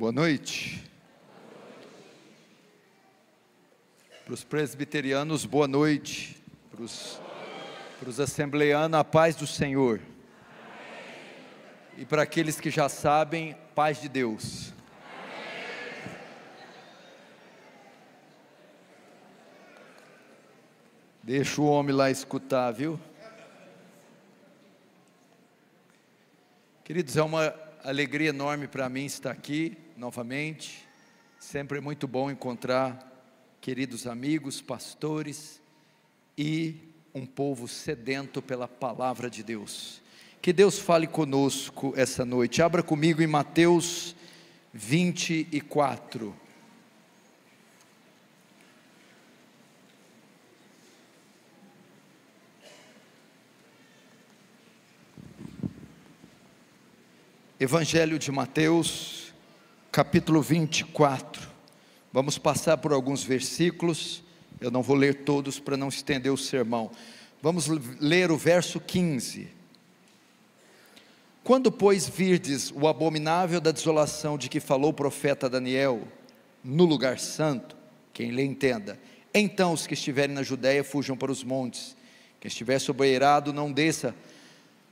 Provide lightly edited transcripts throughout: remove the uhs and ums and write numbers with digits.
Boa noite. Para os presbiterianos, boa noite. Para os assembleanos, a paz do Senhor. E para aqueles que já sabem, paz de Deus. Deixa o homem lá escutar, viu? Queridos, é uma alegria enorme para mim estar aqui novamente. Sempre é muito bom encontrar queridos amigos, pastores e um povo sedento pela palavra de Deus. Que Deus fale conosco essa noite. Abra comigo em Mateus 24. Evangelho de Mateus, capítulo 24. Vamos passar por alguns versículos. Eu não vou ler todos para não estender o sermão. Vamos ler o verso 15. Quando, pois, virdes o abominável da desolação de que falou o profeta Daniel, no lugar santo, quem lhe entenda, então os que estiverem na Judéia fujam para os montes, quem estiver sobreirado não desça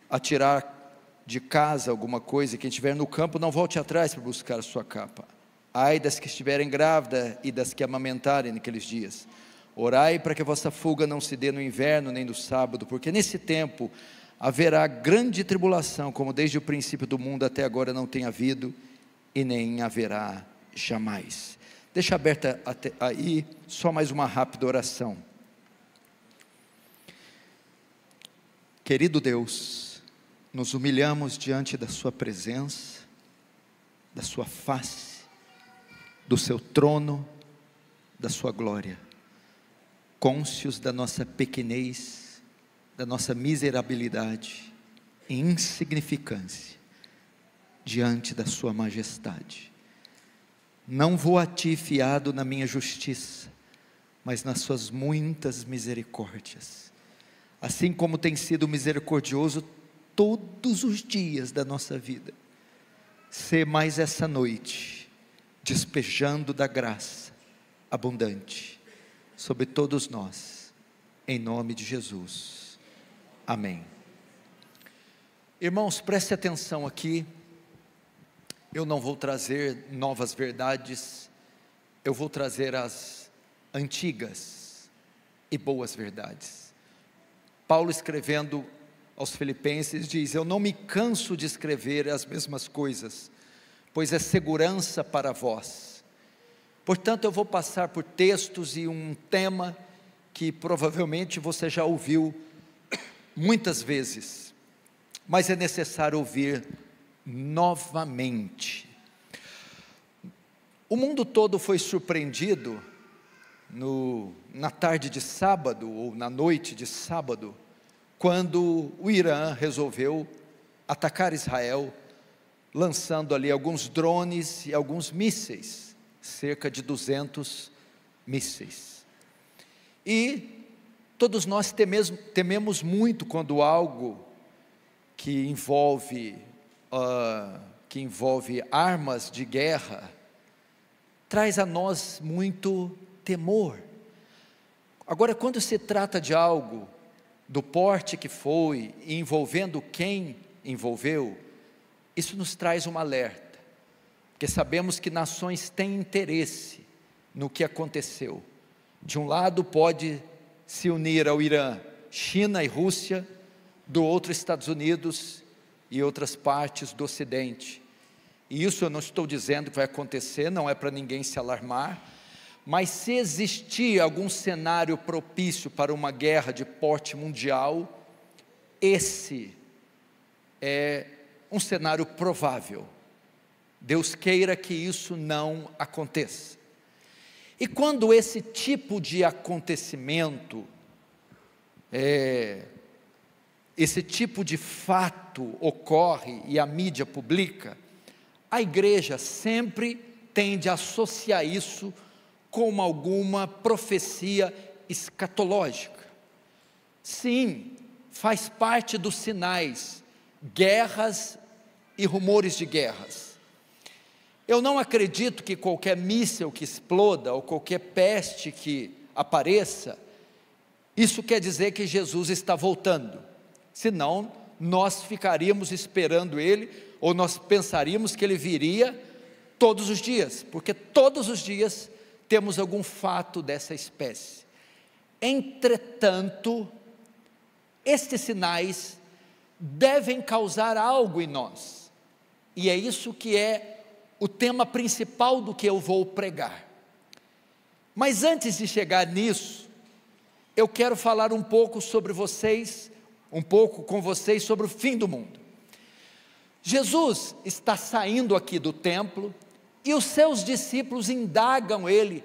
a tirar de casa alguma coisa, e quem estiver no campo não volte atrás para buscar a sua capa. Ai das que estiverem grávidas e das que amamentarem naqueles dias. Orai para que a vossa fuga não se dê no inverno nem no sábado, porque nesse tempo haverá grande tribulação, como desde o princípio do mundo até agora não tem havido, e nem haverá jamais. Deixa aberta até aí, só mais uma rápida oração. Querido Deus, nos humilhamos diante da sua presença, da sua face, do seu trono, da sua glória, cônscios da nossa pequenez, da nossa miserabilidade e insignificância, diante da sua majestade. Não vou a ti fiado na minha justiça, mas nas suas muitas misericórdias, assim como tem sido misericordioso todos os dias da nossa vida. Sê mais essa noite, despejando da graça abundante sobre todos nós, em nome de Jesus, amém. Irmãos, preste atenção aqui. Eu não vou trazer novas verdades, eu vou trazer as antigas e boas verdades. Paulo, escrevendo aos Filipenses, diz: eu não me canso de escrever as mesmas coisas, pois é segurança para vós. Portanto, eu vou passar por textos e um tema que provavelmente você já ouviu muitas vezes, mas é necessário ouvir novamente. O mundo todo foi surpreendido na tarde de sábado, ou na noite de sábado, quando o Irã resolveu atacar Israel, lançando ali alguns drones e alguns mísseis, cerca de 200 mísseis. E todos nós tememos muito quando algo que envolve armas de guerra traz a nós muito temor. Agora, quando se trata de algo do porte que foi, e envolvendo quem envolveu, isso nos traz um alerta, porque sabemos que nações têm interesse no que aconteceu. De um lado pode se unir ao Irã, China e Rússia, do outro Estados Unidos e outras partes do Ocidente. E isso eu não estou dizendo que vai acontecer, não é para ninguém se alarmar, mas se existir algum cenário propício para uma guerra de porte mundial, esse é um cenário provável. Deus queira que isso não aconteça. E quando esse tipo de acontecimento, esse tipo de fato ocorre e a mídia publica, a igreja sempre tende a associar isso com alguma profecia escatológica. Sim, faz parte dos sinais, guerras e rumores de guerras. Eu não acredito que qualquer míssil que exploda, ou qualquer peste que apareça, isso quer dizer que Jesus está voltando. Senão, nós ficaríamos esperando Ele, ou nós pensaríamos que Ele viria todos os dias, porque todos os dias temos algum fato dessa espécie. Entretanto, estes sinais devem causar algo em nós, e é isso que é o tema principal do que eu vou pregar. Mas antes de chegar nisso, eu quero falar um pouco com vocês sobre o fim do mundo. Jesus está saindo aqui do templo, e os seus discípulos indagam ele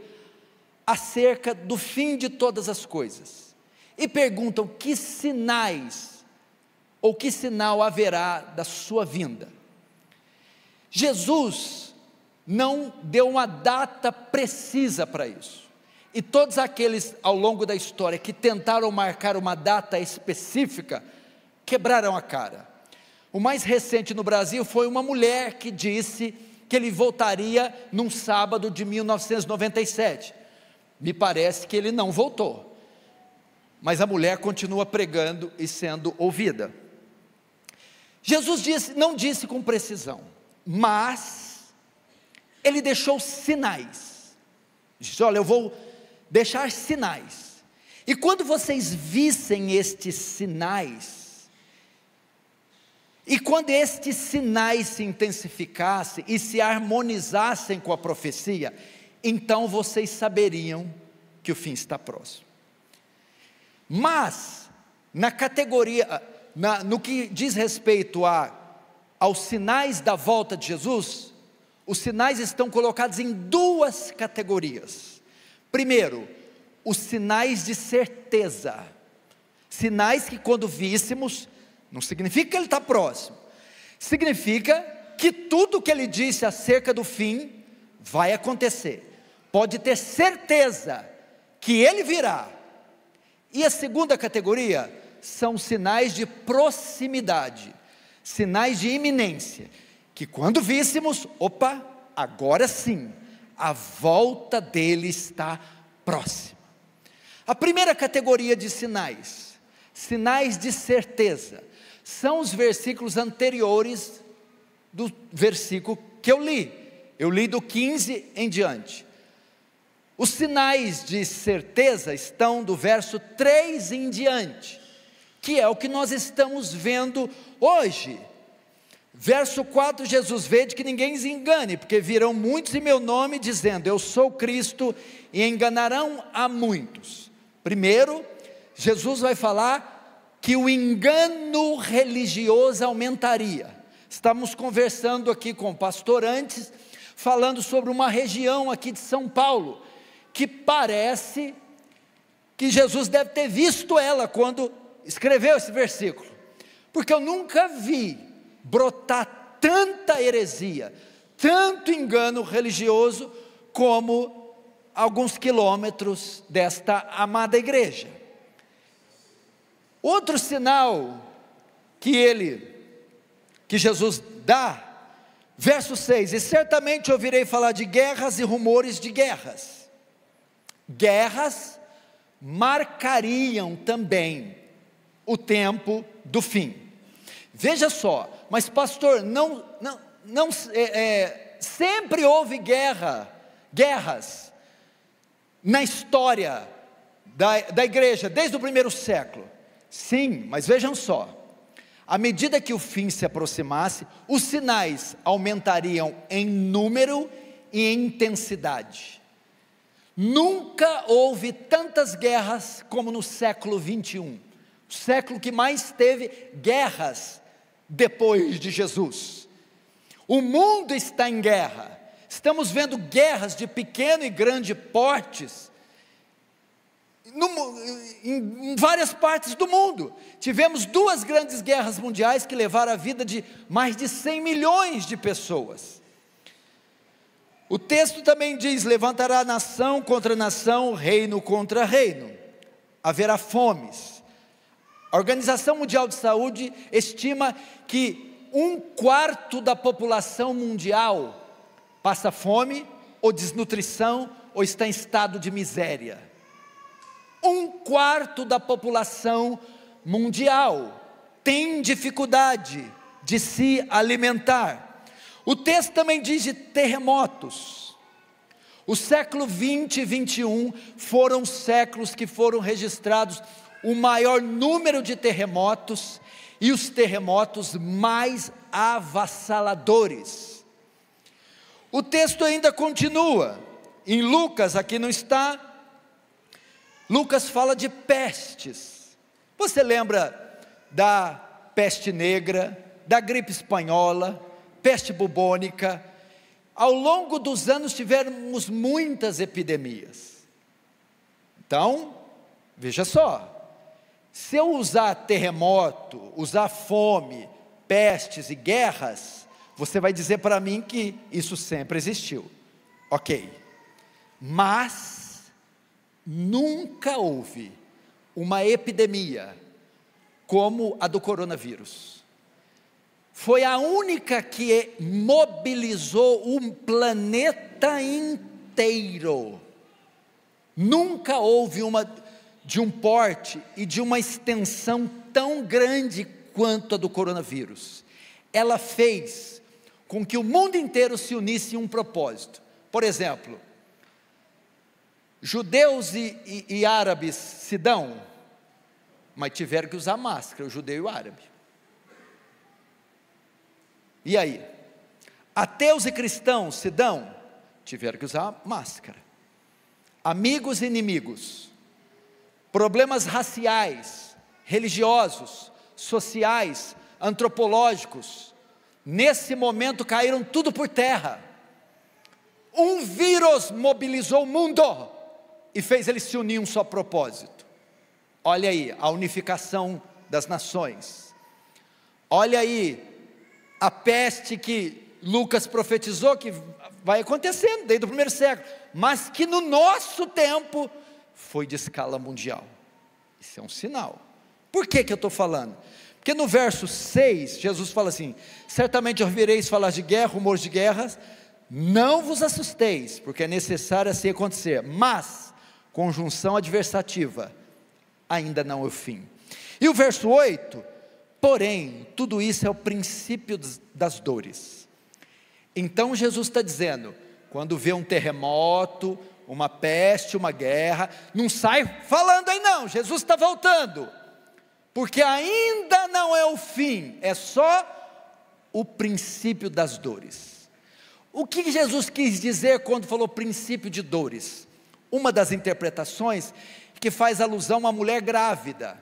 acerca do fim de todas as coisas, e perguntam que sinais, ou que sinal haverá da sua vinda. Jesus não deu uma data precisa para isso, e todos aqueles ao longo da história que tentaram marcar uma data específica, quebraram a cara. O mais recente no Brasil foi uma mulher que disse que ele voltaria num sábado de 1997, me parece que ele não voltou, mas a mulher continua pregando e sendo ouvida. Jesus não disse com precisão, mas ele deixou sinais. Disse: olha, eu vou deixar sinais, e quando vocês vissem estes sinais, e quando estes sinais se intensificassem e se harmonizassem com a profecia, então vocês saberiam que o fim está próximo. Mas na categoria, no que diz respeito aos sinais da volta de Jesus, os sinais estão colocados em duas categorias. Primeiro, os sinais de certeza, sinais que quando víssemos, não significa que ele está próximo, significa que tudo que ele disse acerca do fim vai acontecer, pode ter certeza que ele virá. E a segunda categoria são sinais de proximidade, sinais de iminência, que quando víssemos, opa, agora sim, a volta dele está próxima. A primeira categoria de sinais, sinais de certeza, são os versículos anteriores do versículo que eu li do 15 em diante. Os sinais de certeza estão do verso 3 em diante, que é o que nós estamos vendo hoje. Verso 4, Jesus: vede que ninguém se engane, porque virão muitos em meu nome, dizendo, eu sou Cristo, e enganarão a muitos. Primeiro, Jesus vai falar que o engano religioso aumentaria. Estamos conversando aqui com o pastor antes, falando sobre uma região aqui de São Paulo, que parece que Jesus deve ter visto ela quando escreveu esse versículo, porque eu nunca vi brotar tanta heresia, tanto engano religioso, como alguns quilômetros desta amada igreja. Outro sinal que Jesus dá, verso 6, e certamente ouvirei falar de guerras e rumores de guerras. Guerras marcariam também o tempo do fim. Veja só, mas pastor, sempre houve guerras na história da igreja, desde o primeiro século. Sim, mas vejam só, à medida que o fim se aproximasse, os sinais aumentariam em número e em intensidade. Nunca houve tantas guerras como no século 21, o século que mais teve guerras depois de Jesus. O mundo está em guerra, estamos vendo guerras de pequeno e grande portes, em várias partes do mundo. Tivemos 2 grandes guerras mundiais que levaram a vida de mais de 100 milhões de pessoas. O texto também diz, levantará nação contra nação, reino contra reino, haverá fomes. A Organização Mundial de Saúde estima que 1/4 da população mundial passa fome, ou desnutrição, ou está em estado de miséria. 1/4 da população mundial tem dificuldade de se alimentar. O texto também diz de terremotos. O século 20 e 21 foram séculos que foram registrados o maior número de terremotos e os terremotos mais avassaladores. O texto ainda continua, em Lucas, aqui não está, Lucas fala de pestes. Você lembra da peste negra, da gripe espanhola, peste bubônica? Ao longo dos anos tivemos muitas epidemias. Então, veja só, se eu usar terremoto, usar fome, pestes e guerras, você vai dizer para mim que isso sempre existiu. Ok, mas nunca houve uma epidemia como a do coronavírus. Foi a única que mobilizou um planeta inteiro. Nunca houve uma de um porte e de uma extensão tão grande quanto a do coronavírus. Ela fez com que o mundo inteiro se unisse em um propósito. Por exemplo, judeus e árabes se dão, mas tiveram que usar máscara, o judeu e o árabe. E aí? Ateus e cristãos se dão, tiveram que usar máscara. Amigos e inimigos, problemas raciais, religiosos, sociais, antropológicos, nesse momento caíram tudo por terra. Um vírus mobilizou o mundo e fez eles se unir em um só propósito. Olha aí, a unificação das nações. Olha aí, a peste que Lucas profetizou, que vai acontecendo desde o primeiro século, mas que no nosso tempo foi de escala mundial. Isso é um sinal. Por que eu estou falando? Porque no verso 6, Jesus fala assim: certamente ouvireis falar de guerra, rumores de guerras, não vos assusteis, porque é necessário assim acontecer, mas, conjunção adversativa, ainda não é o fim. E o verso 8, porém, tudo isso é o princípio das dores. Então Jesus está dizendo, quando vê um terremoto, uma peste, uma guerra, não sai falando aí não, Jesus está voltando, porque ainda não é o fim, é só o princípio das dores. O que Jesus quis dizer quando falou princípio de dores? Uma das interpretações que faz alusão a uma mulher grávida,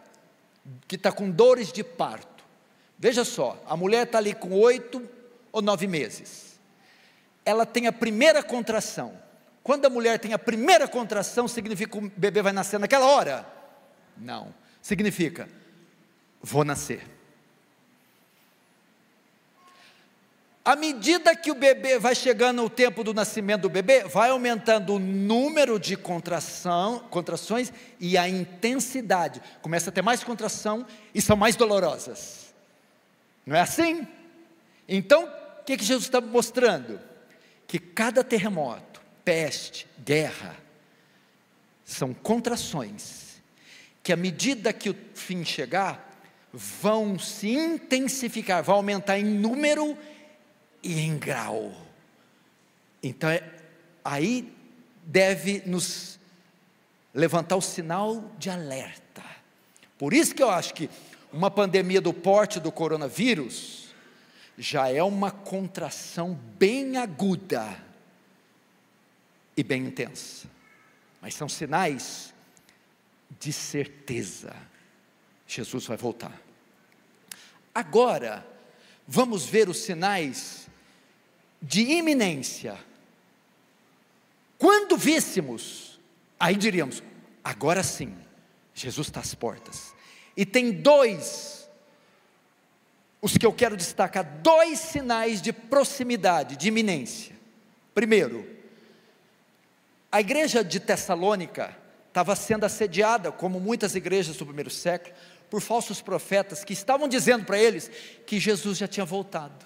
que está com dores de parto. Veja só, a mulher está ali com 8 ou 9 meses, ela tem a primeira contração. Quando a mulher tem a primeira contração, significa que o bebê vai nascer naquela hora? Não, significa, vou nascer. À medida que o bebê vai chegando o tempo do nascimento do bebê, vai aumentando o número de contrações e a intensidade. Começa a ter mais contração e são mais dolorosas. Não é assim? Então, o que Jesus está mostrando? Que cada terremoto, peste, guerra, são contrações, que à medida que o fim chegar, vão se intensificar, vão aumentar em número e em grau. Então aí deve nos levantar o sinal de alerta. Por isso que eu acho que uma pandemia do porte do coronavírus já é uma contração bem aguda e bem intensa, mas são sinais de certeza, Jesus vai voltar. Agora vamos ver os sinais de iminência. Quando víssemos, aí diríamos, agora sim, Jesus está às portas. E tem dois, os que eu quero destacar, dois sinais de proximidade, de iminência. Primeiro, a igreja de Tessalônica estava sendo assediada, como muitas igrejas do primeiro século, por falsos profetas que estavam dizendo para eles que Jesus já tinha voltado.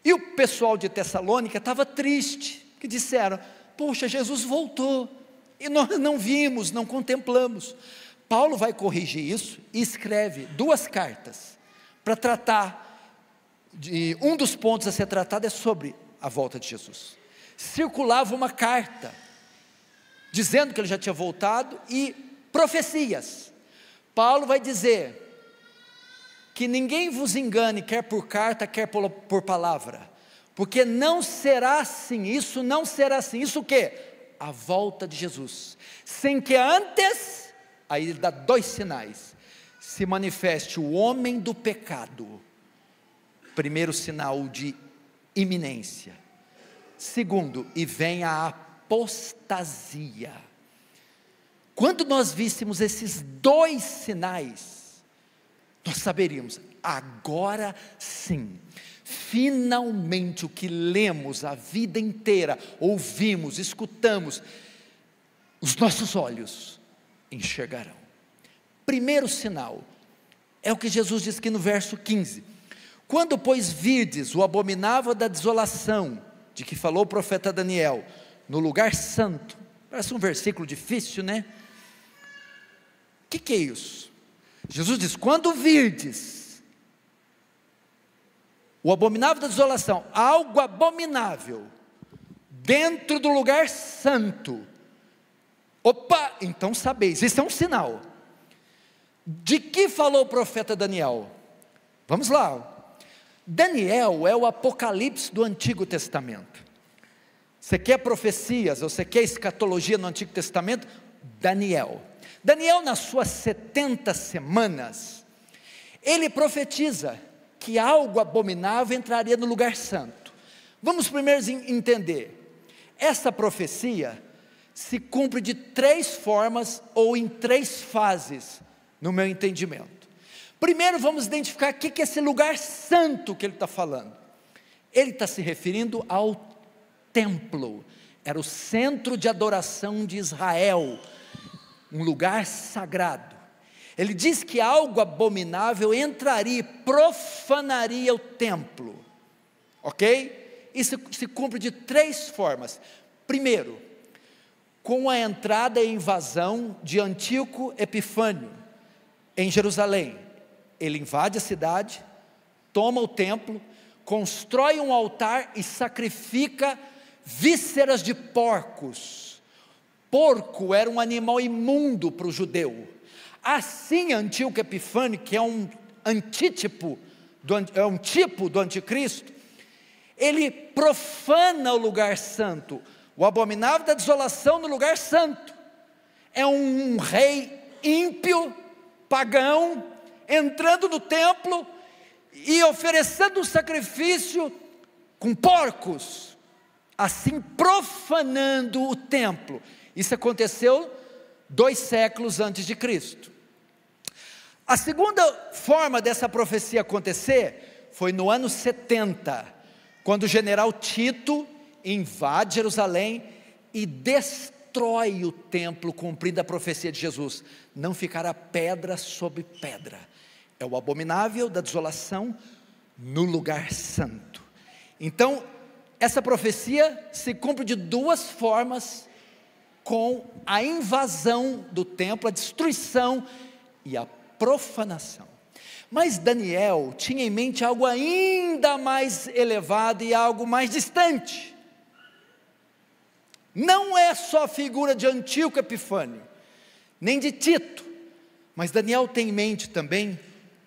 E o pessoal de Tessalônica estava triste, que disseram: poxa, Jesus voltou, e nós não vimos, não contemplamos. Paulo vai corrigir isso e escreve 2 cartas, para tratar de, um dos pontos a ser tratado é sobre a volta de Jesus. Circulava uma carta, dizendo que ele já tinha voltado, e profecias. Paulo vai dizer que ninguém vos engane, quer por carta, quer por palavra, porque não será assim, isso não será assim. Isso o quê? A volta de Jesus, sem que antes, aí ele dá 2 sinais, se manifeste o homem do pecado. Primeiro sinal de iminência. Segundo, e vem a apostasia. Quando nós víssemos esses 2 sinais, nós saberíamos, agora sim, finalmente o que lemos a vida inteira, ouvimos, escutamos, os nossos olhos enxergarão. Primeiro sinal, é o que Jesus diz aqui no verso 15, quando pois virdes o abominável da desolação, de que falou o profeta Daniel, no lugar santo, parece um versículo difícil, né? O que é isso? Jesus diz, quando virdes o abominável da desolação, algo abominável, dentro do lugar santo, opa, então sabeis, isso é um sinal. De que falou o profeta Daniel? Vamos lá. Daniel é o Apocalipse do Antigo Testamento. Você quer profecias, ou você quer escatologia no Antigo Testamento? Daniel, nas suas 70 semanas, ele profetiza que algo abominável entraria no lugar santo. Vamos primeiro entender, essa profecia se cumpre de 3 formas, ou em 3 fases, no meu entendimento. Primeiro vamos identificar o que é esse lugar santo que ele está falando. Ele está se referindo ao templo, era o centro de adoração de Israel, um lugar sagrado. Ele diz que algo abominável entraria e profanaria o templo, ok? Isso se cumpre de 3 formas. Primeiro, com a entrada e invasão de Antíoco Epifânio em Jerusalém. Ele invade a cidade, toma o templo, constrói um altar e sacrifica vísceras de porcos. Porco era um animal imundo para o judeu. Assim, Antíoco Epifânio, que é um antítipo, é um tipo do anticristo, ele profana o lugar santo, o abominável da desolação no lugar santo. É um rei ímpio, pagão, entrando no templo e oferecendo um sacrifício com porcos, assim profanando o templo. Isso aconteceu 2 séculos antes de Cristo. A segunda forma dessa profecia acontecer foi no ano 70, quando o general Tito invade Jerusalém e destrói o templo, cumprindo a profecia de Jesus. Não ficará pedra sobre pedra. É o abominável da desolação no lugar santo. Então, essa profecia se cumpre de 2 formas, com a invasão do templo, a destruição e a profanação. Mas Daniel tinha em mente algo ainda mais elevado e algo mais distante. Não é só a figura de Antíoco Epifânio, nem de Tito, mas Daniel tem em mente também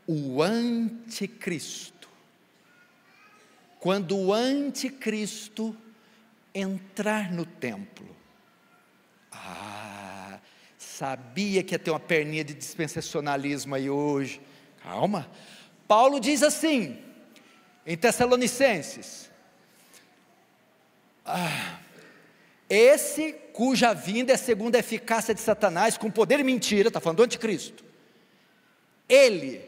o anticristo. Quando o anticristo entrar no templo, sabia que ia ter uma perninha de dispensacionalismo aí hoje. Calma. Paulo diz assim, em Tessalonicenses, esse cuja vinda é segundo a eficácia de Satanás, com poder e mentira, está falando do anticristo, ele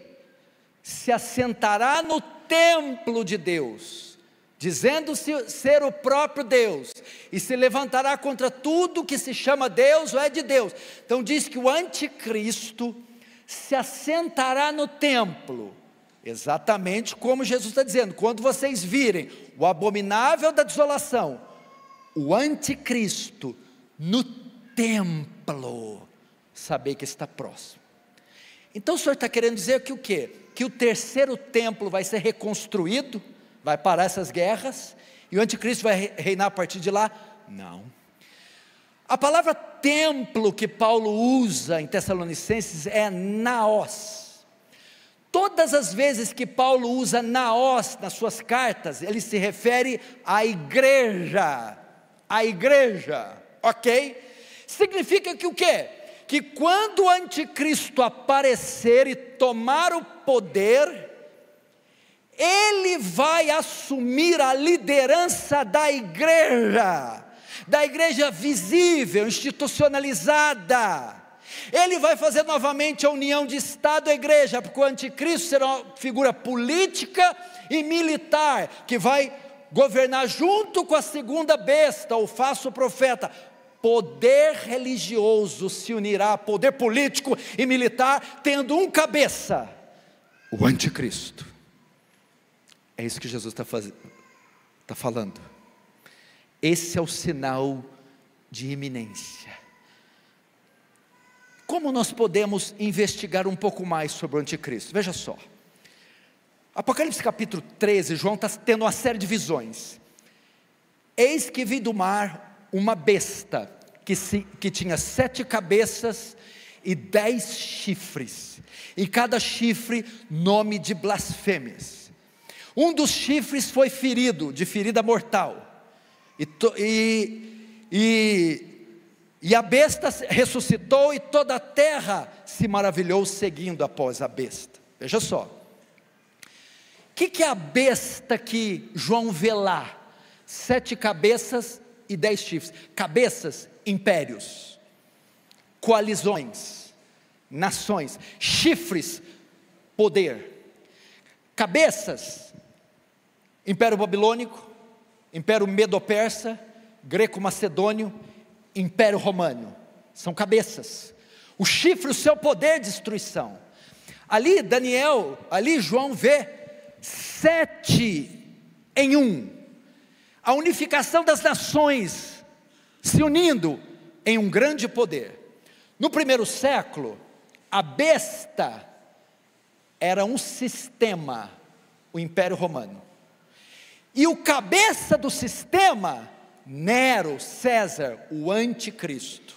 se assentará no templo de Deus, dizendo-se ser o próprio Deus, e se levantará contra tudo que se chama Deus ou é de Deus. Então diz que o anticristo se assentará no templo, Exatamente como Jesus está dizendo: quando vocês virem o abominável da desolação, o anticristo no templo, saber que está próximo. Então o Senhor está querendo dizer que o quê? Que o terceiro templo vai ser reconstruído, vai parar essas guerras, e o anticristo vai reinar a partir de lá? Não. A palavra templo que Paulo usa em Tessalonicenses é naos. Todas as vezes que Paulo usa naos nas suas cartas, ele se refere à igreja, ok? Significa que o quê? Que quando o anticristo aparecer e tomar o poder, ele vai assumir a liderança da igreja visível, institucionalizada. Ele vai fazer novamente a união de Estado e igreja, porque o anticristo será uma figura política e militar, que vai governar junto com a segunda besta, o falso profeta. Poder religioso se unirá a poder político e militar, tendo um cabeça, o anticristo. É isso que Jesus está falando. Esse é o sinal de iminência. Como nós podemos investigar um pouco mais sobre o anticristo? Veja só, Apocalipse capítulo 13, João está tendo uma série de visões. Eis que vi do mar uma besta, que tinha 7 cabeças e 10 chifres, e cada chifre nome de blasfêmias. Um dos chifres foi ferido, de ferida mortal, e a besta ressuscitou, e toda a terra se maravilhou seguindo após a besta. Veja só, o que é a besta que João vê lá? 7 cabeças e 10 chifres. Cabeças, impérios, coalizões, nações. Chifres, poder. Cabeças, Império Babilônico, Império Medo-Persa, Greco-Macedônio, Império Romano. São cabeças. O chifre, o seu poder de destruição. Ali João vê 7 em 1. A unificação das nações se unindo em um grande poder. No primeiro século, a besta era um sistema, o Império Romano. E o cabeça do sistema, Nero, César, o anticristo,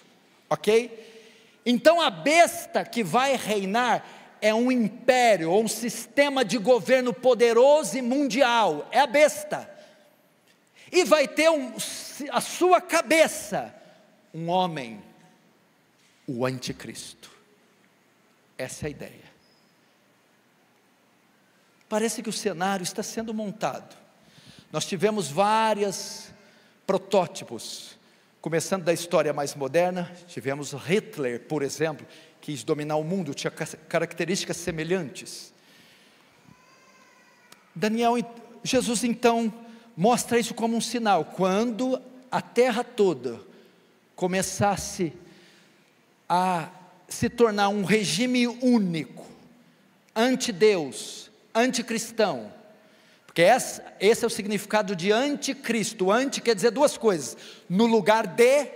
ok? Então a besta que vai reinar é um império, ou um sistema de governo poderoso e mundial, é a besta, e vai ter a sua cabeça, um homem, o anticristo. Essa é a ideia. Parece que o cenário está sendo montado. Nós tivemos vários protótipos, começando da história mais moderna. Tivemos Hitler, por exemplo, que quis dominar o mundo, tinha características semelhantes. Jesus então mostra isso como um sinal. Quando a terra toda começasse a se tornar um regime único, anti-Deus, anticristão, porque esse é o significado de anticristo. Anti quer dizer duas coisas: no lugar de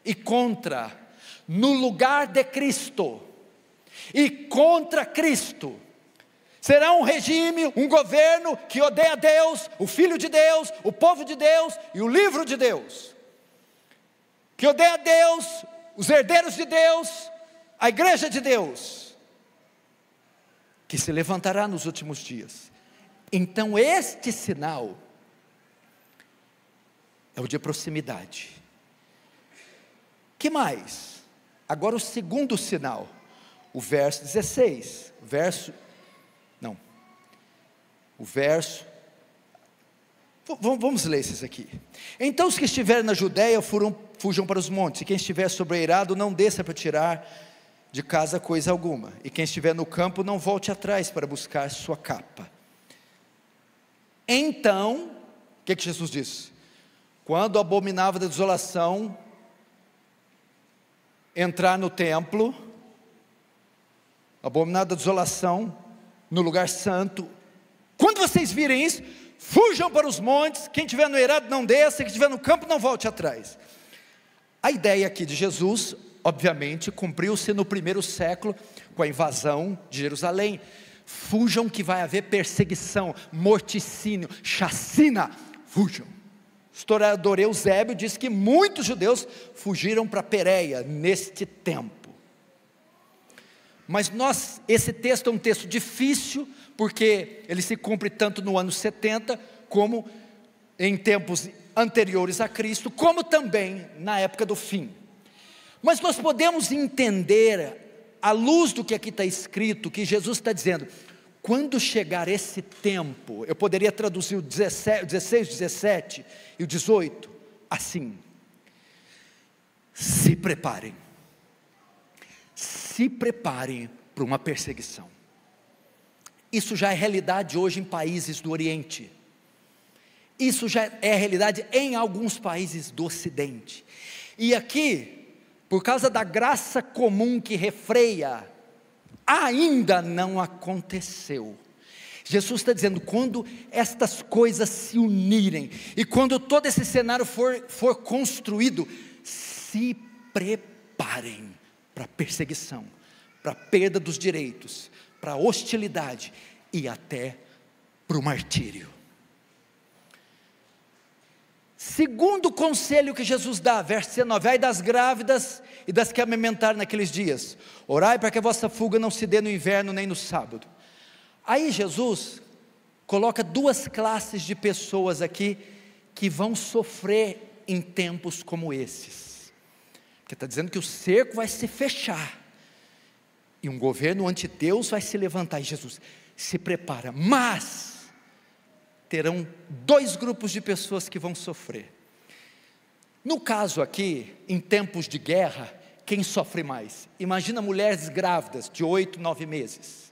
e contra. No lugar de Cristo e contra Cristo. Será um regime, um governo que odeia Deus, o Filho de Deus, o povo de Deus e o livro de Deus. Que odeia Deus, os herdeiros de Deus, a igreja de Deus, que se levantará nos últimos dias. Então este sinal é o de proximidade. Que mais? Agora o segundo sinal, o verso 16, vamos ler esses aqui. Então os que estiverem na Judéia fujam para os montes, e quem estiver sobreirado não desça para tirar de casa coisa alguma, e quem estiver no campo não volte atrás para buscar sua capa. Então, o que Jesus disse? Quando o abominável da desolação entrar no templo, abominável da desolação no lugar santo. Quando vocês virem isso, fujam para os montes, quem estiver no eirado não desça, quem estiver no campo não volte atrás. A ideia aqui de Jesus, obviamente, cumpriu-se no primeiro século, com a invasão de Jerusalém. Fujam que vai haver perseguição, morticínio, chacina, fujam. O historiador Eusébio diz que muitos judeus fugiram para Pérea neste tempo. Mas esse texto é um texto difícil, porque ele se cumpre tanto no ano 70, como em tempos anteriores a Cristo, como também na época do fim. Mas nós podemos entender, à luz do que aqui está escrito, que Jesus está dizendo: quando chegar esse tempo, eu poderia traduzir o 16, 17 e o 18, assim: se preparem para uma perseguição. Isso já é realidade hoje em países do Oriente, isso já é realidade em alguns países do Ocidente, e aqui, por causa da graça comum que refreia, ainda não aconteceu. Jesus está dizendo: quando estas coisas se unirem, e quando todo esse cenário for construído, se preparem para perseguição, para perda dos direitos, para hostilidade e até para o martírio. Segundo conselho que Jesus dá, verso 19: ai das grávidas e das que amamentarem naqueles dias, orai para que a vossa fuga não se dê no inverno nem no sábado. Aí Jesus coloca duas classes de pessoas aqui, que vão sofrer em tempos como esses, porque está dizendo que o cerco vai se fechar, e um governo anti-Deus vai se levantar, e Jesus se prepara, mas terão dois grupos de pessoas que vão sofrer. No caso aqui, em tempos de guerra, quem sofre mais? Imagina mulheres grávidas de 8, 9 meses,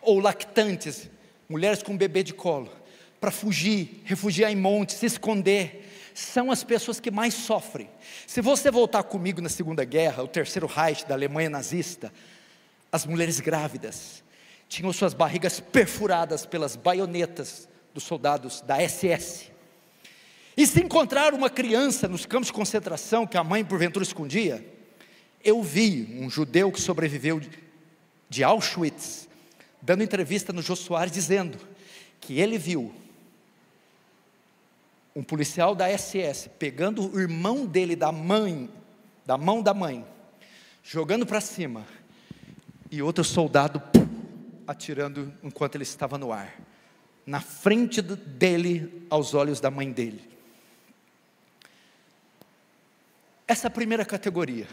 ou lactantes, mulheres com bebê de colo, para fugir, refugiar em montes, se esconder, são as pessoas que mais sofrem. Se você voltar comigo na Segunda Guerra, o Terceiro Reich da Alemanha nazista, as mulheres grávidas tinham suas barrigas perfuradas pelas baionetas dos soldados da SS, e se encontrar uma criança nos campos de concentração, que a mãe porventura escondia. Eu vi um judeu que sobreviveu de Auschwitz, dando entrevista no Jô Soares, dizendo que ele viu um policial da SS, pegando o irmão dele da mão da mãe, jogando para cima, e outro soldado atirando enquanto ele estava no ar, na frente dele, aos olhos da mãe dele. Essa primeira categoria,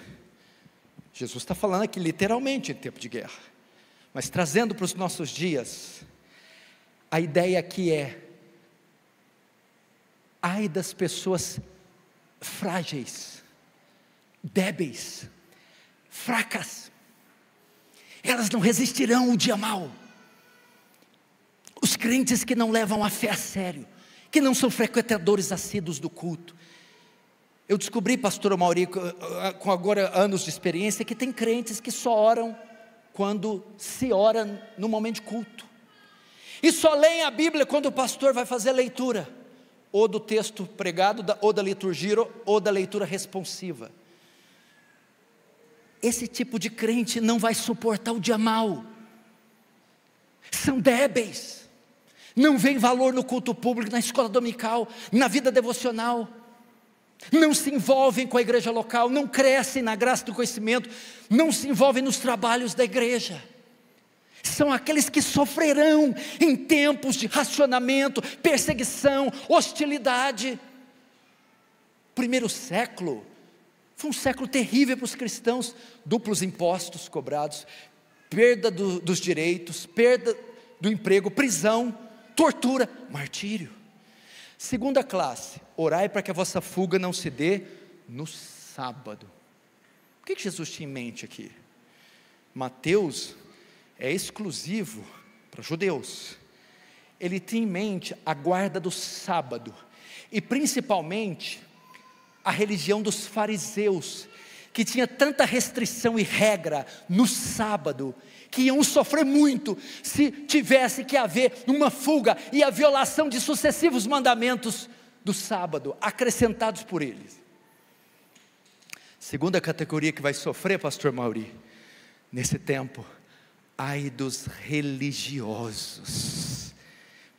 Jesus está falando aqui literalmente em tempo de guerra, mas trazendo para os nossos dias, a ideia aqui é: ai das pessoas frágeis, débeis, fracas, elas não resistirão o dia mau. Os crentes que não levam a fé a sério, que não são frequentadores assíduos do culto. Eu descobri, pastor Mauri, com agora anos de experiência, que tem crentes que só oram quando se ora no momento de culto, e só leem a Bíblia quando o pastor vai fazer a leitura, ou do texto pregado, ou da liturgia, ou da leitura responsiva. Esse tipo de crente não vai suportar o dia mau, são débeis, não veem valor no culto público, na escola dominical, na vida devocional, não se envolvem com a igreja local, não crescem na graça do conhecimento, não se envolvem nos trabalhos da igreja. São aqueles que sofrerão em tempos de racionamento, perseguição, hostilidade. Primeiro século foi um século terrível para os cristãos: duplos impostos cobrados, perda dos direitos, perda do emprego, prisão, tortura, martírio. Segunda classe: orai para que a vossa fuga não se dê no sábado. O que Jesus tinha em mente aqui? Mateus é exclusivo para judeus. Ele tinha em mente a guarda do sábado, e principalmente a religião dos fariseus, que tinha tanta restrição e regra no sábado, que iam sofrer muito se tivesse que haver uma fuga e a violação de sucessivos mandamentos do sábado, acrescentados por eles. Segunda categoria que vai sofrer, pastor Mauri, nesse tempo, ai dos religiosos,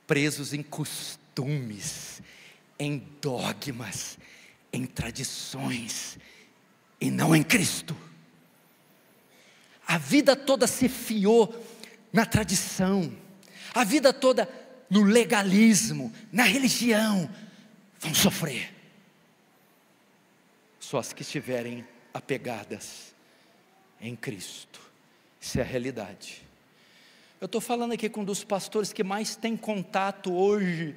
presos em costumes, em dogmas, em tradições, e não em Cristo. A vida toda se fiou na tradição, a vida toda no legalismo, na religião, vão sofrer. Só as que estiverem apegadas em Cristo. Isso é a realidade. Eu estou falando aqui com um dos pastores que mais tem contato hoje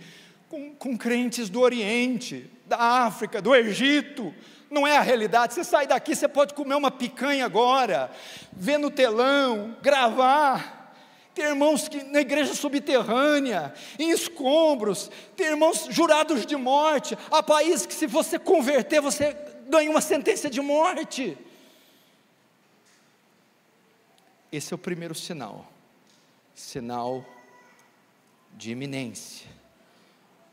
com crentes do Oriente, da África, do Egito. Não é a realidade. Você sai daqui, você pode comer uma picanha agora, ver no telão, gravar. Tem irmãos que na igreja subterrânea, em escombros, tem irmãos jurados de morte. Há países que, se você converter, você ganha uma sentença de morte. Esse é o primeiro sinal, sinal de iminência,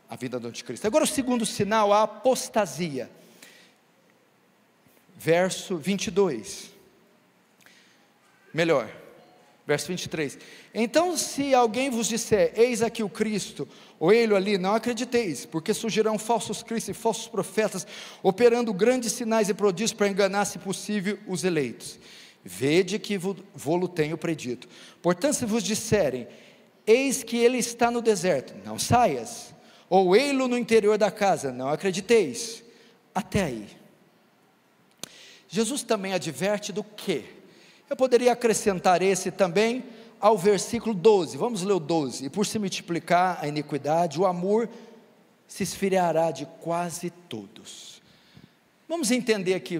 a vida do anticristo. Agora o segundo sinal, a apostasia, verso 22, melhor, verso 23, então se alguém vos disser, eis aqui o Cristo, ou ele ali, não acrediteis, porque surgirão falsos cristos e falsos profetas, operando grandes sinais e prodígios para enganar, se possível, os eleitos. Vede que vô-lo tenho predito. Portanto, se vos disserem, eis que ele está no deserto, não saias, ou ei-lo no interior da casa, não acrediteis. Até aí. Jesus também adverte do quê? Eu poderia acrescentar esse também ao versículo 12, vamos ler o 12, e por se multiplicar a iniquidade, o amor se esfriará de quase todos. Vamos entender aqui,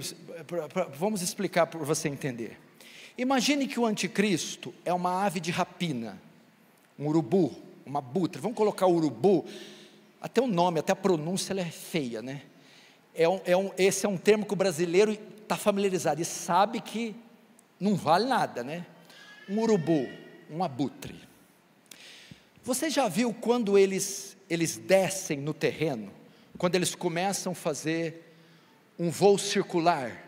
vamos explicar para você entender. Imagine que o anticristo é uma ave de rapina, um urubu, uma abutre. Vamos colocar o urubu, até o nome, até a pronúncia ela é feia, né? Esse é um termo que o brasileiro está familiarizado e sabe que não vale nada, né? Um urubu, um abutre. Você já viu quando eles descem no terreno, quando eles começam a fazer um voo circular?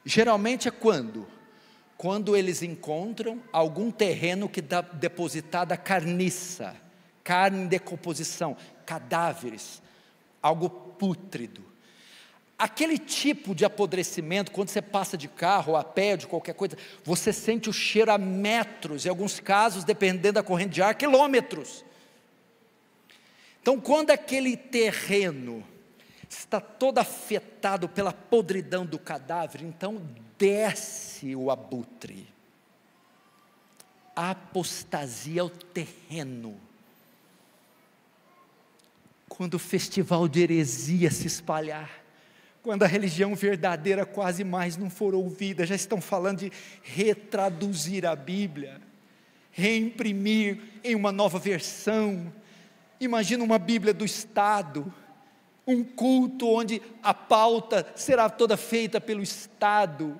Geralmente é quando eles encontram algum terreno que dá depositada carniça, carne em decomposição, cadáveres, algo pútrido. Aquele tipo de apodrecimento, quando você passa de carro, ou a pé, de qualquer coisa, você sente o cheiro a metros, em alguns casos, dependendo da corrente de ar, quilômetros. Então, quando aquele terreno está todo afetado pela podridão do cadáver, então desce o abutre. A apostasia é o terreno. Quando o festival de heresia se espalhar, quando a religião verdadeira quase mais não for ouvida, já estão falando de retraduzir a Bíblia, reimprimir em uma nova versão. Imagina uma Bíblia do Estado, um culto onde a pauta será toda feita pelo Estado.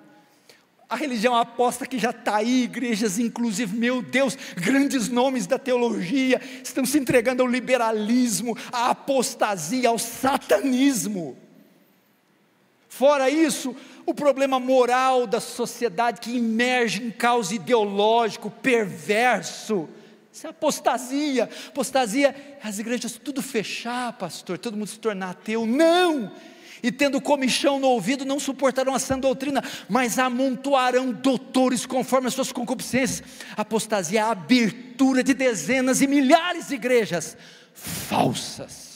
A religião aposta que já está aí, igrejas inclusive, meu Deus, grandes nomes da teologia, estão se entregando ao liberalismo, à apostasia, ao satanismo. Fora isso, o problema moral da sociedade que emerge em caos ideológico, perverso. Isso é apostasia. Apostasia é as igrejas tudo fechar, pastor, todo mundo se tornar ateu. Não! E tendo comichão no ouvido, não suportarão a sã doutrina, mas amontoarão doutores conforme as suas concupiscências. Apostasia é a abertura de dezenas e milhares de igrejas falsas.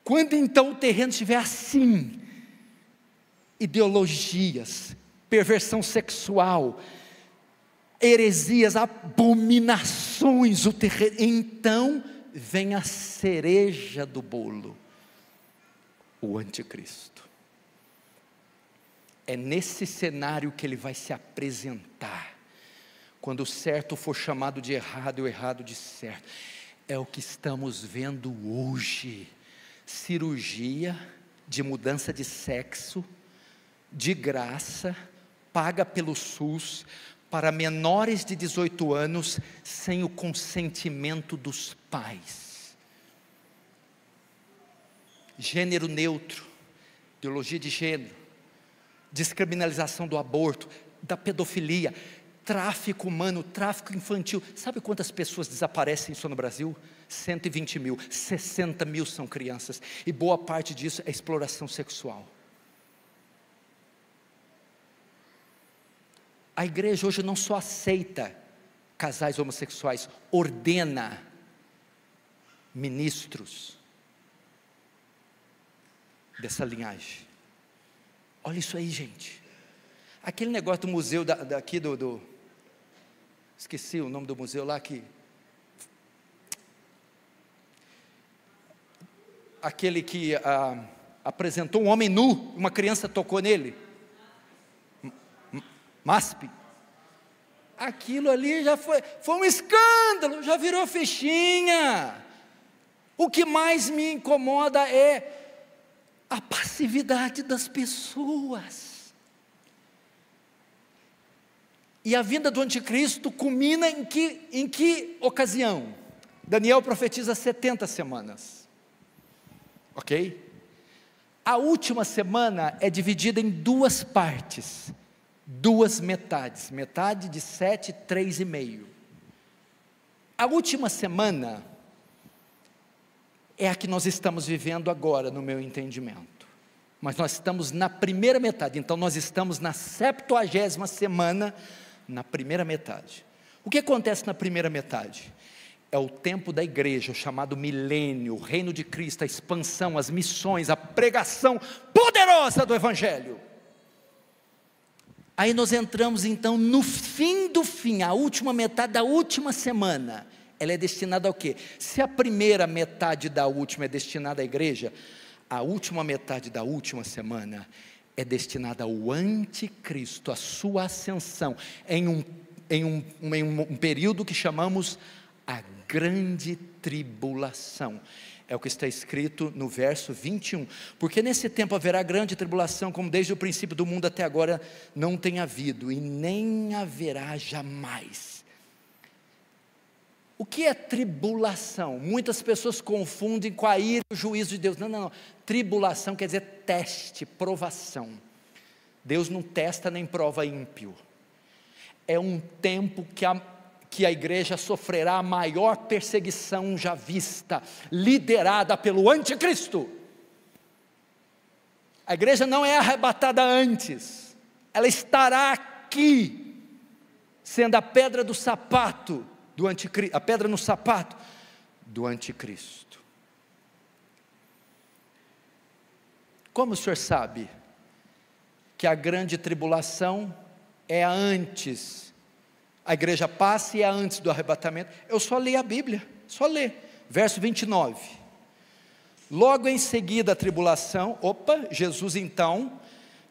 Quando então o terreno estiver assim, ideologias, perversão sexual, heresias, abominações, o terreno, então vem a cereja do bolo, o anticristo. É nesse cenário que ele vai se apresentar, quando o certo for chamado de errado e o errado de certo. É o que estamos vendo hoje. Cirurgia de mudança de sexo de graça, paga pelo SUS, para menores de 18 anos, sem o consentimento dos pais. Gênero neutro, ideologia de gênero, descriminalização do aborto, da pedofilia, tráfico humano, tráfico infantil. Sabe quantas pessoas desaparecem só no Brasil? 120 mil, 60 mil são crianças, e boa parte disso é exploração sexual. A igreja hoje não só aceita casais homossexuais, ordena ministros dessa linhagem. Olha isso aí, gente. Aquele negócio do museu daqui esqueci o nome do museu lá que... Aquele que apresentou um homem nu, uma criança tocou nele. MASP. Aquilo ali já foi um escândalo, já virou fichinha. O que mais me incomoda é a passividade das pessoas. E a vinda do anticristo culmina em que ocasião? Daniel profetiza 70 semanas. Ok? A última semana é dividida em duas partes, duas metades, metade de 7, 3,5. A última semana é a que nós estamos vivendo agora, no meu entendimento. Mas nós estamos na primeira metade, então nós estamos na 70ª semana, na primeira metade. O que acontece na primeira metade? É o tempo da igreja, o chamado milênio, o reino de Cristo, a expansão, as missões, a pregação poderosa do Evangelho. Aí nós entramos então no fim do fim, a última metade da última semana. Ela é destinada ao quê? Se a primeira metade da última é destinada à igreja, a última metade da última semana é destinada ao anticristo, a sua ascensão, em um período que chamamos a grande tribulação. É o que está escrito no verso 21, porque nesse tempo haverá grande tribulação, como desde o princípio do mundo até agora não tem havido, e nem haverá jamais. O que é tribulação? Muitas pessoas confundem com a ira e o juízo de Deus. Não. Tribulação quer dizer teste, provação. Deus não testa nem prova ímpio. É um tempo que a igreja sofrerá a maior perseguição já vista, liderada pelo anticristo. A igreja não é arrebatada antes, ela estará aqui, sendo a pedra do sapato do anticristo, a pedra no sapato do anticristo. Como o senhor sabe que a grande tribulação é antes? A igreja passa e é antes do arrebatamento. Eu só li a Bíblia, só lê. Verso 29. Logo em seguida a tribulação, Jesus então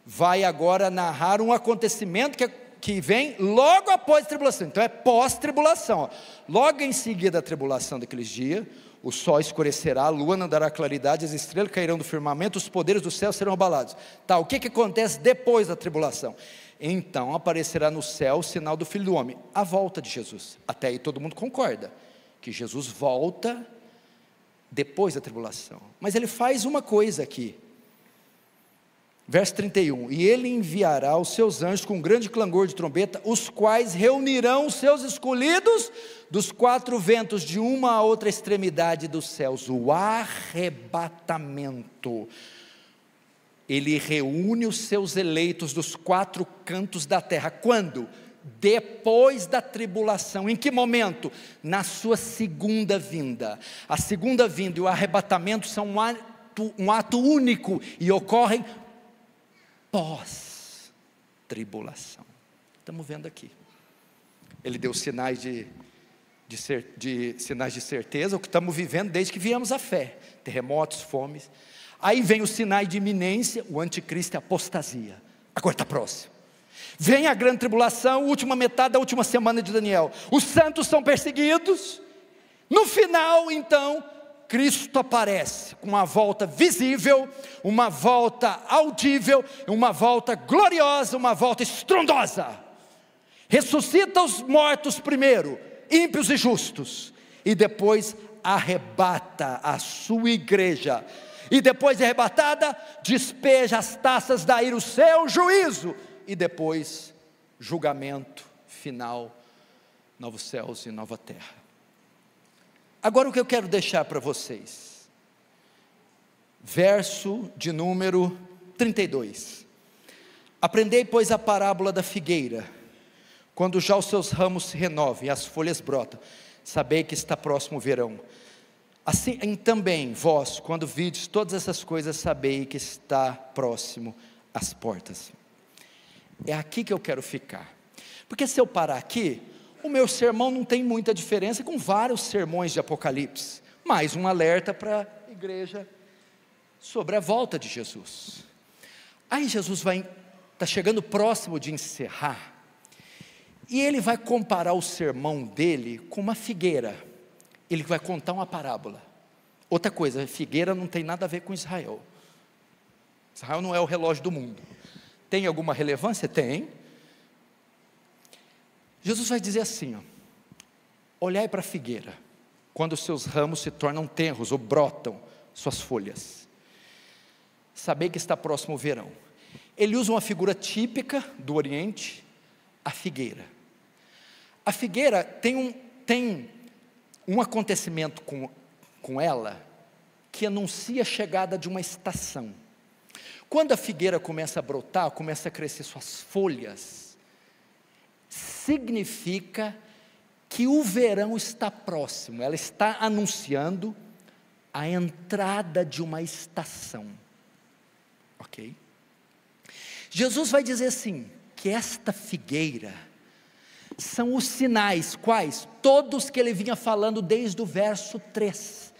vai agora narrar um acontecimento que vem logo após a tribulação. Então é pós-tribulação. Logo em seguida a tribulação daqueles dias, o sol escurecerá, a lua não dará claridade, as estrelas cairão do firmamento, os poderes do céu serão abalados. O que acontece depois da tribulação? Então aparecerá no céu o sinal do Filho do Homem, a volta de Jesus. Até aí todo mundo concorda, que Jesus volta depois da tribulação. Mas ele faz uma coisa aqui, verso 31, e ele enviará os seus anjos com grande clangor de trombeta, os quais reunirão os seus escolhidos dos 4 ventos, de uma a outra extremidade dos céus, o arrebatamento. Ele reúne os seus eleitos dos 4 cantos da terra. Quando? Depois da tribulação. Em que momento? Na sua segunda vinda. A segunda vinda e o arrebatamento são um ato único e ocorrem pós-tribulação. Estamos vendo aqui. Ele deu sinais sinais de certeza, o que estamos vivendo desde que viemos à fé. Terremotos, fomes. Aí vem os sinais de iminência, o anticristo e a apostasia. Agora está próximo. Vem a grande tribulação, última metade da última semana de Daniel. Os santos são perseguidos. No final, então, Cristo aparece com uma volta visível, uma volta audível, uma volta gloriosa, uma volta estrondosa. Ressuscita os mortos primeiro, ímpios e justos, e depois arrebata a sua igreja, e depois de arrebatada, despeja as taças da ira, o seu juízo, e depois julgamento final, novos céus e nova terra. Agora o que eu quero deixar para vocês, verso de número 32, aprendei pois a parábola da figueira, quando já os seus ramos se renovam e as folhas brotam, sabei que está próximo o verão. Assim também vós, quando vides todas essas coisas, sabei que está próximo as portas. É aqui que eu quero ficar, porque se eu parar aqui, o meu sermão não tem muita diferença com vários sermões de Apocalipse, mais um alerta para a igreja sobre a volta de Jesus. Aí Jesus está chegando próximo de encerrar, e ele vai comparar o sermão dele com uma figueira. Ele vai contar uma parábola. Outra coisa, figueira não tem nada a ver com Israel. Israel não é o relógio do mundo. Tem alguma relevância? Tem. Jesus vai dizer assim, ó, olhai para a figueira, quando os seus ramos se tornam tenros ou brotam suas folhas, sabei que está próximo o verão. Ele usa uma figura típica do Oriente, a figueira. A figueira tem um acontecimento com ela, que anuncia a chegada de uma estação. Quando a figueira começa a brotar, começa a crescer suas folhas, significa que o verão está próximo, ela está anunciando a entrada de uma estação, ok? Jesus vai dizer assim, que esta figueira, são os sinais, quais? Todos que ele vinha falando desde o verso 3,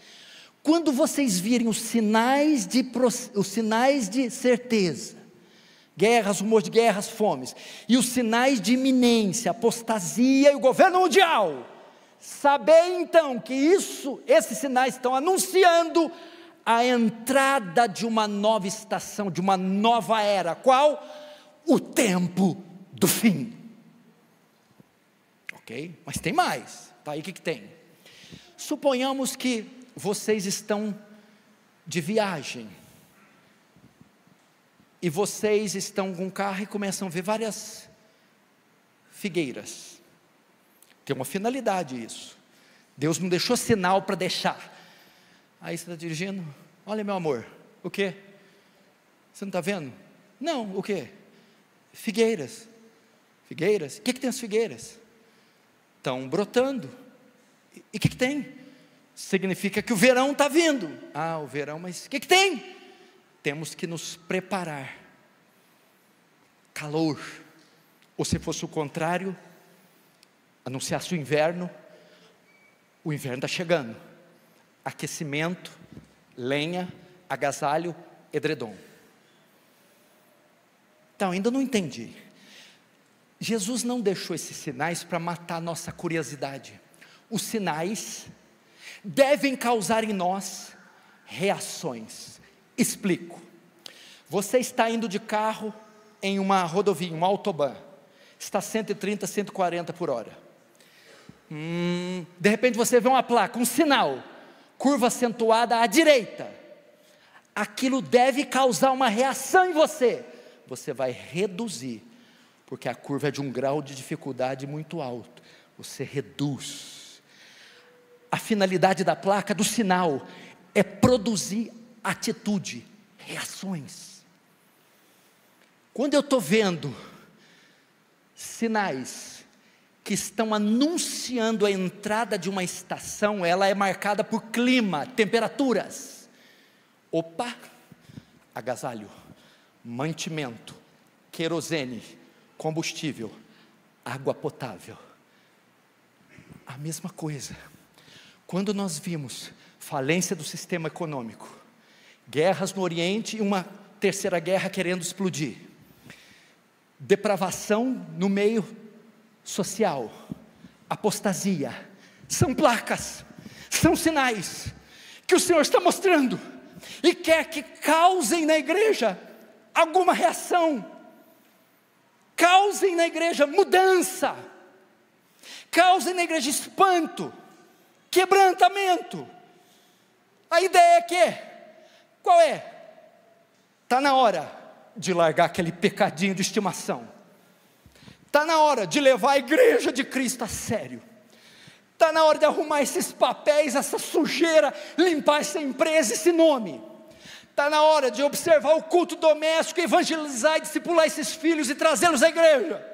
quando vocês virem os sinais de certeza, guerras, rumor de guerras, fomes, e os sinais de iminência, apostasia e o governo mundial, sabei então que esses sinais estão anunciando a entrada de uma nova estação, de uma nova era, qual? O tempo do fim. Ok? Mas tem mais, tá aí o que tem? Suponhamos que vocês estão de viagem, e vocês estão com um carro e começam a ver várias figueiras. Tem uma finalidade isso. Deus não deixou sinal para deixar. Aí você está dirigindo, olha meu amor, o quê? Você não está vendo? Não, o quê? Figueiras. Figueiras? O que tem as figueiras? Estão brotando. E o que tem? Significa que o verão está vindo. Ah, o verão, mas o que tem? Temos que nos preparar. Calor. Ou se fosse o contrário, anunciasse o inverno está chegando. Aquecimento, lenha, agasalho, edredom. Então, ainda não entendi. Jesus não deixou esses sinais para matar a nossa curiosidade. Os sinais devem causar em nós reações. Explico. Você está indo de carro em uma rodovia, uma autobahn, está 130, 140 por hora. De repente você vê uma placa, um sinal, curva acentuada à direita. Aquilo deve causar uma reação em você. Você vai reduzir, porque a curva é de um grau de dificuldade muito alto. Você reduz. A finalidade da placa, do sinal, é produzir atitude, reações. Quando eu estou vendo sinais que estão anunciando a entrada de uma estação, ela é marcada por clima, temperaturas. Opa, agasalho, mantimento, querosene, combustível, água potável. A mesma coisa. Quando nós vimos falência do sistema econômico, guerras no Oriente e uma terceira guerra querendo explodir, depravação no meio social, apostasia, são placas, são sinais que o Senhor está mostrando. e quer que causem na igreja alguma reação, causem na igreja mudança, causem na igreja espanto, quebrantamento. A ideia é que, qual é? Está na hora de largar aquele pecadinho de estimação, está na hora de levar a igreja de Cristo a sério, está na hora de arrumar esses papéis, essa sujeira, limpar essa empresa, esse nome. Está na hora de observar o culto doméstico, evangelizar e discipular esses filhos e trazê-los à igreja.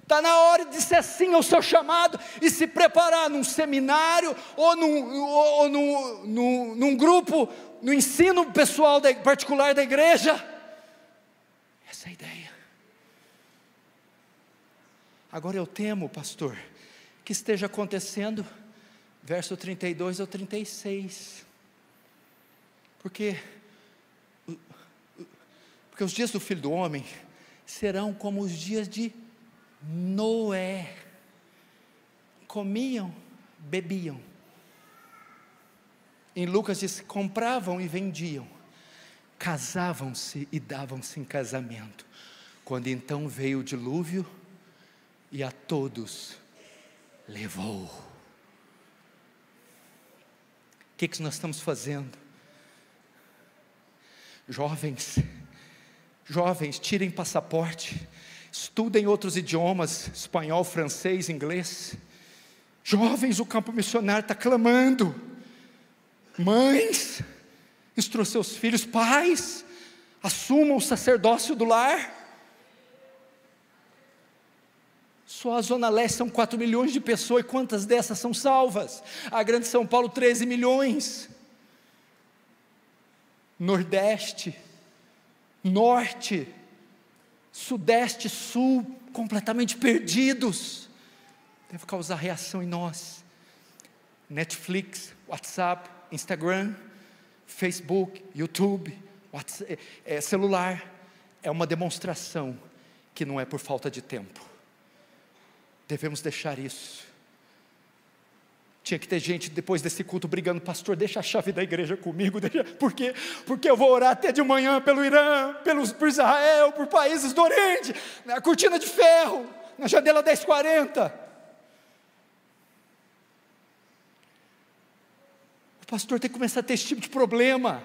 Está na hora de dizer sim ao seu chamado e se preparar num seminário ou num grupo, no ensino pessoal particular da igreja. Essa é a ideia. Agora eu temo, pastor, que esteja acontecendo, verso 32 ao 36, porque os dias do Filho do Homem serão como os dias de Noé, comiam, bebiam, em Lucas diz, compravam e vendiam, casavam-se e davam-se em casamento, quando então veio o dilúvio, e a todos levou. O que nós estamos fazendo? Jovens, tirem passaporte, estudem outros idiomas, espanhol, francês, inglês. Jovens, o campo missionário está clamando. Mães, instrua seus filhos. Pais, assumam o sacerdócio do lar. Só a Zona Leste são 4 milhões de pessoas, e quantas dessas são salvas? A Grande São Paulo, 13 milhões. Nordeste, Norte, Sudeste, Sul, completamente perdidos. Deve causar reação em nós. Netflix, WhatsApp, Instagram, Facebook, YouTube, celular, é uma demonstração que não é por falta de tempo. Devemos deixar isso. Tinha que ter gente depois desse culto brigando, pastor, deixa a chave da igreja comigo, por quê? Porque eu vou orar até de manhã pelo Irã, por Israel, por países do Oriente, na cortina de ferro, na janela 1040. O pastor tem que começar a ter esse tipo de problema.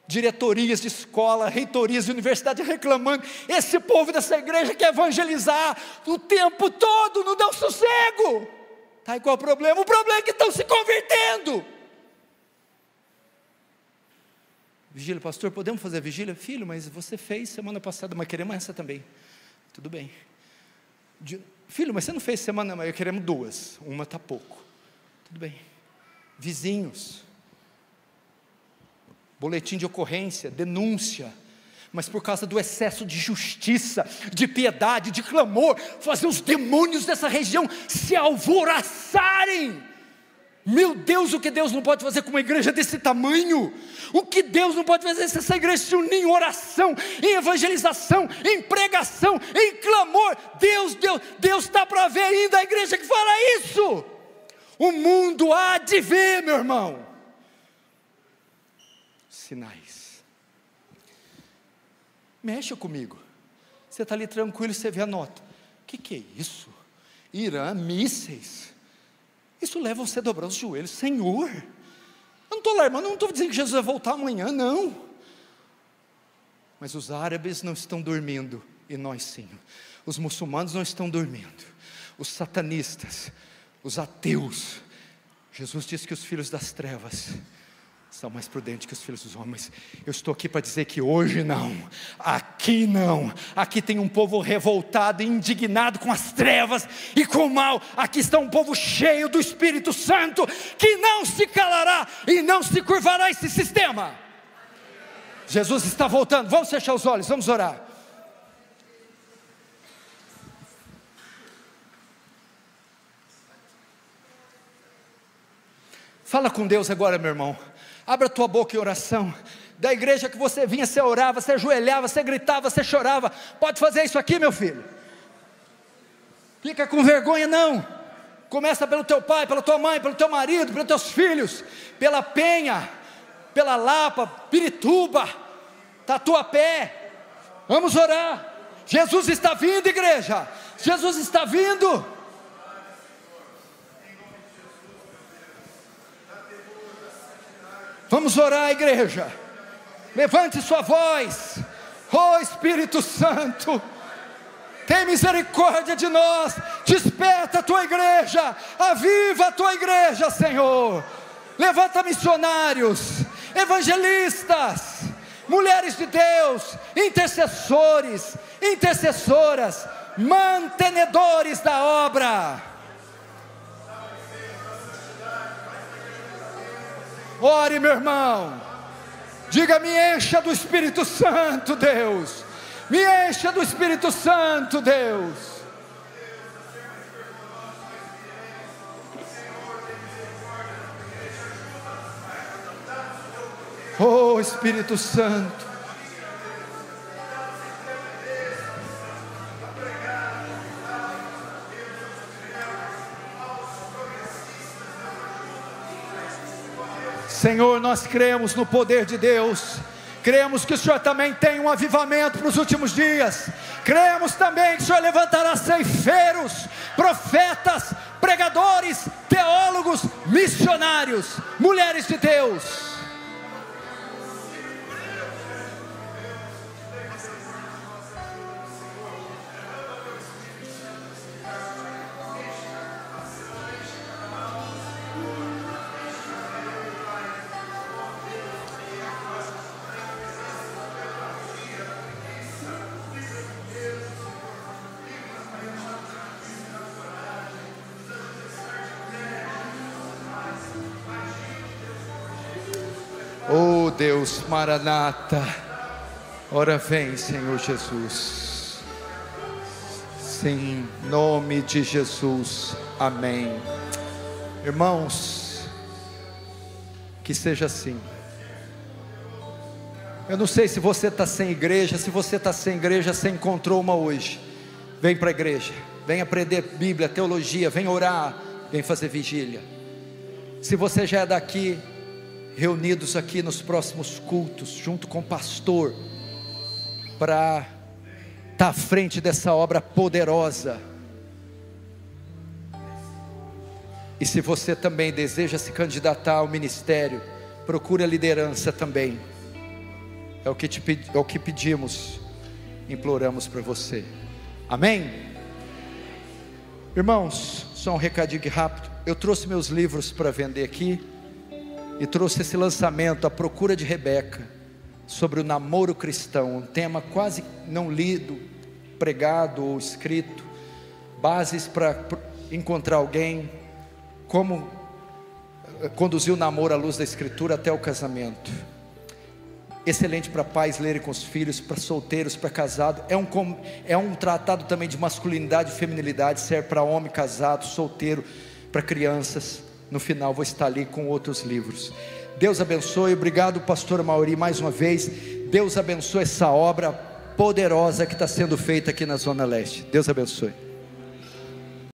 Diretorias de escola, reitorias de universidade reclamando, esse povo dessa igreja quer evangelizar o tempo todo, não dá um sossego. Tá, e qual o problema? O problema é que estão se convertendo. Vigília, pastor, podemos fazer vigília? Filho, mas você fez semana passada, mas queremos essa também. Tudo bem. Filho, mas você não fez semana, mas queremos 2, uma está pouco. Tudo bem. Vizinhos, boletim de ocorrência, denúncia, mas por causa do excesso de justiça, de piedade, de clamor, fazer os demônios dessa região se alvoroçarem. Meu Deus, o que Deus não pode fazer com uma igreja desse tamanho? O que Deus não pode fazer se essa igreja se unir em oração, em evangelização, em pregação, em clamor? Deus está para ver ainda a igreja que fala isso. O mundo há de ver, meu irmão. Sinais. Mexa comigo. Você está ali tranquilo, você vê a nota. O que é isso? Irã, mísseis. Isso leva você a dobrar os joelhos. Senhor, eu não estou alarmando, eu não estou dizendo que Jesus vai voltar amanhã, não. Mas os árabes não estão dormindo, e nós sim. Os muçulmanos não estão dormindo. Os satanistas, os ateus. Jesus disse que os filhos das trevas são mais prudentes que os filhos dos homens. Eu estou aqui para dizer que hoje não, aqui tem um povo revoltado e indignado com as trevas e com o mal. Aqui está um povo cheio do Espírito Santo, que não se calará e não se curvará a esse sistema. Jesus está voltando. Vamos fechar os olhos, vamos orar. Fala com Deus agora, meu irmão. Abra a tua boca em oração. Da igreja que você vinha, você orava, você ajoelhava, você gritava, você chorava. Pode fazer isso aqui, meu filho. Fica com vergonha não. Começa pelo teu pai, pela tua mãe, pelo teu marido, pelos teus filhos, pela penha, pela Lapa, Pirituba, Tatuapé. Vamos orar. Jesus está vindo, igreja. Jesus está vindo. Vamos orar, igreja. Levante sua voz. Oh Espírito Santo, tem misericórdia de nós. Desperta a tua igreja. Aviva a tua igreja, Senhor. Levanta missionários, evangelistas, mulheres de Deus, intercessores, intercessoras, mantenedores da obra. Ore, meu irmão. Diga: me encha do Espírito Santo, Deus. Me encha do Espírito Santo, Deus. Oh Espírito Santo. Senhor, nós cremos no poder de Deus. Cremos que o Senhor também tem um avivamento para os últimos dias. Cremos também que o Senhor levantará ceifeiros, profetas, pregadores, teólogos, missionários, mulheres de Deus. Oh Deus, Maranata, ora vem, Senhor Jesus. Sim, em nome de Jesus, amém. Irmãos, que seja assim. Eu não sei se você está sem igreja. Se você está sem igreja, você encontrou uma hoje. Vem para a igreja, vem aprender Bíblia, teologia, vem orar, vem fazer vigília. Se você já é daqui, reunidos aqui nos próximos cultos, junto com o pastor, para estar à frente dessa obra poderosa. E se você também deseja se candidatar ao ministério, procure a liderança também. É o que pedimos, imploramos para você. Amém? Irmãos, só um recadinho rápido. Eu trouxe meus livros para vender aqui. E trouxe esse lançamento, A Procura de Rebeca, sobre o namoro cristão. Um tema quase não lido, pregado ou escrito. Bases para encontrar alguém. Como conduzir o namoro à luz da Escritura até o casamento. Excelente para pais lerem com os filhos, para solteiros, para casados. É um tratado também de masculinidade e feminilidade. Serve para homem casado, solteiro, para crianças. No final vou estar ali com outros livros. Deus abençoe. Obrigado, pastor Mauri, mais uma vez. Deus abençoe essa obra poderosa que está sendo feita aqui na Zona Leste. Deus abençoe.